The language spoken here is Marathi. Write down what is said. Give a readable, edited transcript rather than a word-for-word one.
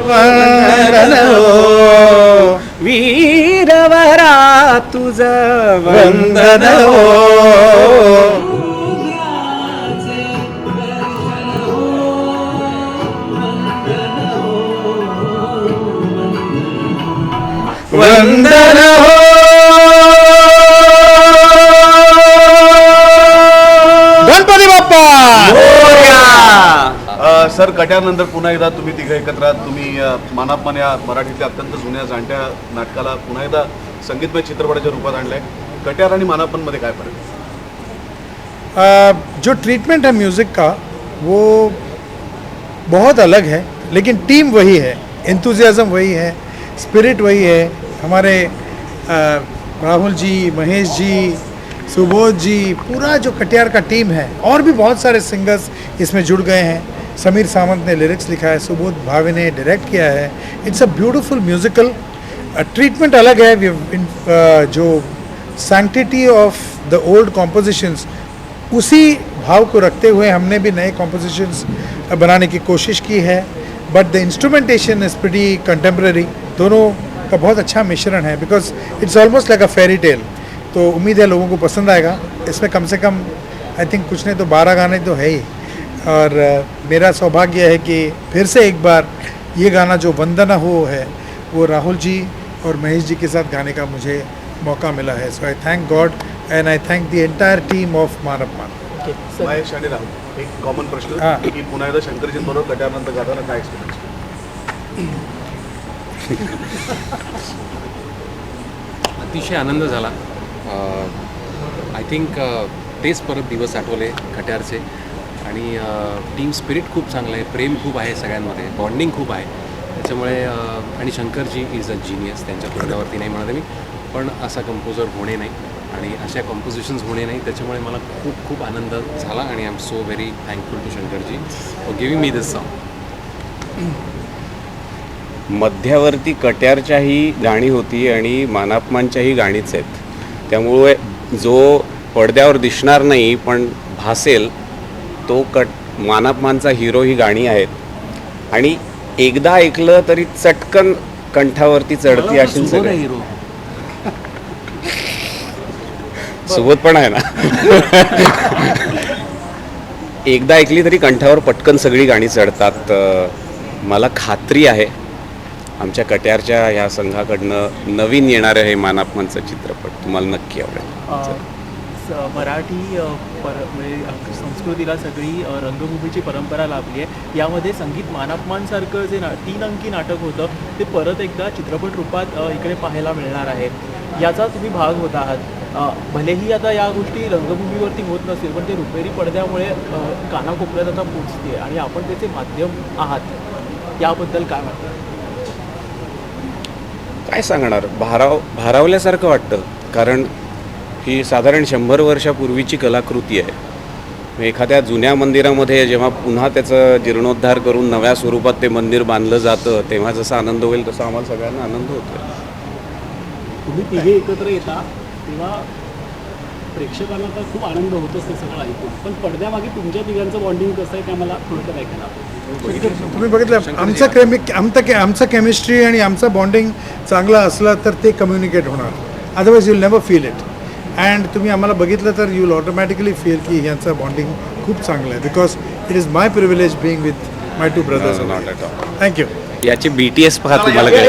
वंदन हो वीरवरा तुझ वंदन हो वंदन हो गणपती बाप्पा मोरया. सर कट्यारनंतर पुन्हा एकदा तुम्ही तिघं एकत्र आहात. तुम्ही मानापमान या मराठीतल्या अत्यंत जुन्या जाणत्या नाटकाला पुन्हा एकदा संगीतमय चित्रपटाच्या रूपात आणलंय. कट्यार आणि मानापनमध्ये काय फरक आहे? जो ट्रीटमेंट है म्यूज़िक का वो बहुत अलग है, लेकिन टीम वही है, एंथुजियाज़म वही है, स्पिरिट वही है. हमारे राहुल जी, महेश जी, सुबोध जी, पूरा जो कटियार का टीम है, और भी बहुत सारे सिंगर्स इसमें जुड़ गए हैं. समीर सावंत ने लिरिक्स लिखा है, सुबोध भावे ने डायरेक्ट किया है. It's a beautiful musical. Treatment अलग है. जो sanctity of the old compositions, उसी भाव को रखते हुए हमने भी नए कॉम्पोजिशंस बनाने की कोशिश की है. But the instrumentation is pretty contemporary. दोनों का बहुत अच्छा मिश्रण है, because it's almost like a fairy tale. तो उम्मीद है लोगों को पसंद आएगा. इसमें कम से कम आई थिंक कुछ नहीं तो 12 गाने तो है ही. और मेरा सौभाग्य है कि फिर से एक बार ये गाना जो वंदना हो है वो राहुल जी और महेश जी के साथ गाने का मुझे मौका मिला है. So I thank God and I thank the entire team of Manapman. Mahesh आणि राहुल, एक कॉमन प्रश्न की पुन्हा एकदा शंकरजींबरोबर कट्यारनंतर गाताना काय एक्सपिरियन्स? अतिशय आनंद झाला. आय थिंक तेच परत दिवस आठवले कट्यारचे. आणि टीम स्पिरिट खूप चांगलं आहे, प्रेम खूप आहे सगळ्यांमध्ये, बॉन्डिंग खूप आहे. त्याच्यामुळे आणि शंकरजी इज अ जिनियस. त्यांच्या तोंडावरती नाही म्हणत मी, पण असा कंपोजर होणे नाही आणि अशा कॉम्पोजिशन्स होणे नाही. त्याच्यामुळे मला खूप खूप आनंद झाला आणि I am so very thankful to Shankarji for giving me this song. मध्यावरती कट्यारच्याही गाणी होती आणि मानापमानच्याही गाणीच आहेत. त्यामुळे जो पडद्यावर दिसणार नाही पण भासेल तो मानापमानचा हिरो ही गाणी आहेत. आणि एकदा ऐकलं तरी चटकन कंठावरती चढती अशी सगळं. हिरो सोबत पण आहे ना. एकदा ऐकली तरी कंठावर पटकन सगळी गाणी चढतात. मला खात्री आहे आमच्या कट्यारच्या ह्या संघाकडनं नवीन येणारं हे मानापमानचं चित्रपट तुम्हाला नक्की आवडेल. मराठी म्हणजे संस्कृतीला सगळी रंगभूमीची परंपरा लाभली आहे. यामध्ये संगीत मानापमानसारखं जे 3 अंकी नाटक होतं ते परत एकदा चित्रपट रूपात इकडे पाहायला मिळणार आहे. याचा तुम्ही भाग होत आहात. भलेही आता या गोष्टी रंगभूमीवरती होत नसेल, पण ते रुपेरी पडद्यामुळे कानाकोपऱ्यात आता पोचते आणि आपण त्याचे माध्यम आहात. याबद्दल काय वाटतं? काय सांगणार, भारावल्यासारखं वाटतं. कारण ही साधारण 100 वर्षापूर्वीची कलाकृती आहे. एखाद्या जुन्या मंदिरामध्ये जेव्हा पुन्हा त्याचं जीर्णोद्धार करून नव्या स्वरूपात ते मंदिर बांधलं जातं, तेव्हा जसा आनंद होईल तसा आम्हाला सगळ्यांना आनंद होतो. तुम्ही तिघे एकत्र येता तेव्हा प्रेक्षकांना तर खूप आनंद होतोच ते सगळं ऐकून, पण पडद्यामागे तुमच्या तिघांचं बॉन्डिंग कसं आहे ते आम्हाला थोडक्यात ऐकायला. तुम्ही बघितलं आमचं केमिस्ट्री आणि आमचं बॉन्डिंग चांगलं असलं तर ते कम्युनिकेट होणार. Otherwise you'll never feel it. And तुम्ही आम्हाला बघितलं तर यू विल ऑटोमॅटिकली फील की यांचं बॉन्डिंग खूप चांगलं आहे. Because it is my privilege being with my 2 brothers. Not at all. Thank you. याची BTS पहा तुम्हाला काय.